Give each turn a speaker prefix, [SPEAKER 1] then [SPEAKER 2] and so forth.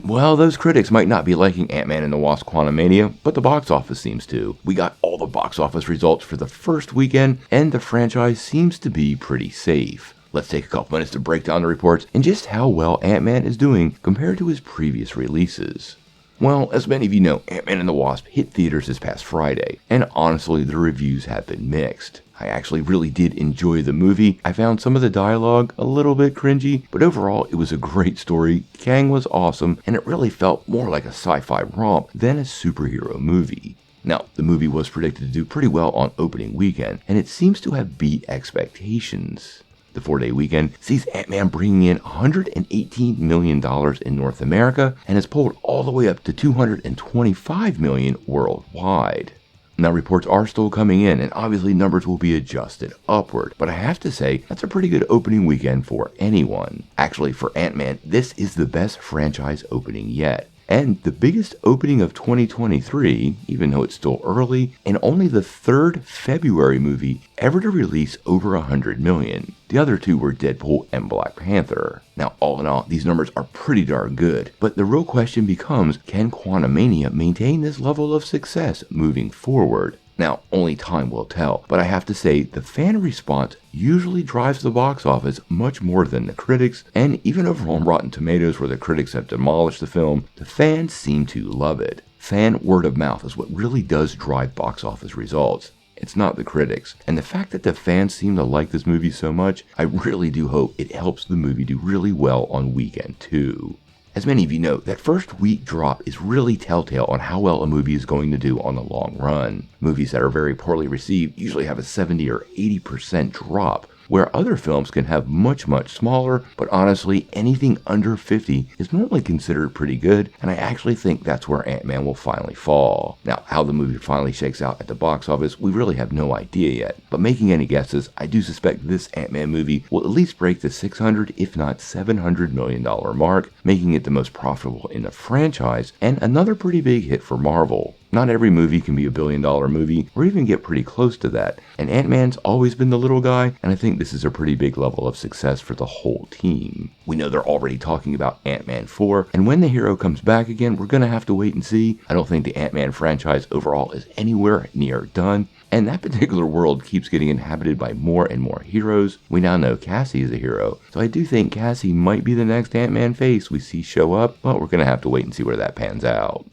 [SPEAKER 1] Well, those critics might not be liking Ant-Man and the Wasp Quantumania, but the box office seems to. We got all the box office results for the first weekend, and the franchise seems to be pretty safe. Let's take a couple minutes to break down the reports and just how well Ant-Man is doing compared to his previous releases. Well, as many of you know, Ant-Man and the Wasp hit theaters this past Friday, and honestly, the reviews have been mixed. I actually really did enjoy the movie. I found some of the dialogue a little bit cringy, but overall it was a great story. Kang was awesome, and it really felt more like a sci-fi romp than a superhero movie. Now, the movie was predicted to do pretty well on opening weekend, and it seems to have beat expectations. The 4-day weekend sees Ant-Man bringing in $118 million in North America and has pulled all the way up to $225 million worldwide. Now, reports are still coming in, and obviously numbers will be adjusted upward, but I have to say that's a pretty good opening weekend for anyone. Actually, for Ant-Man, this is the best franchise opening yet. And the biggest opening of 2023, even though it's still early, and only the third February movie ever to release over $100 million. The other two were Deadpool and Black Panther. Now, all in all, these numbers are pretty darn good, but the real question becomes, can Quantumania maintain this level of success moving forward? Now, only time will tell, but I have to say the fan response usually drives the box office much more than the critics, and even over on Rotten Tomatoes, where the critics have demolished the film, the fans seem to love it. Fan word of mouth is what really does drive box office results. It's not the critics, and the fact that the fans seem to like this movie so much, I really do hope it helps the movie do really well on weekend 2. As many of you know, that first week drop is really telltale on how well a movie is going to do on the long run. Movies that are very poorly received usually have a 70 or 80% drop, where other films can have much smaller, but honestly, anything under 50 is normally considered pretty good, and I actually think that's where Ant-Man will finally fall. Now, how the movie finally shakes out at the box office, we really have no idea yet, but making any guesses, I do suspect this Ant-Man movie will at least break the $600, if not $700 million mark, making it the most profitable in the franchise, and another pretty big hit for Marvel. Not every movie can be a billion-dollar movie, or even get pretty close to that, and Ant-Man's always been the little guy, and I think this is a pretty big level of success for the whole team. We know they're already talking about Ant-Man 4, and when the hero comes back again, we're gonna have to wait and see. I don't think the Ant-Man franchise overall is anywhere near done, and that particular world keeps getting inhabited by more and more heroes. We now know Cassie is a hero, so I do think Cassie might be the next Ant-Man face we see show up, but we're gonna have to wait and see where that pans out.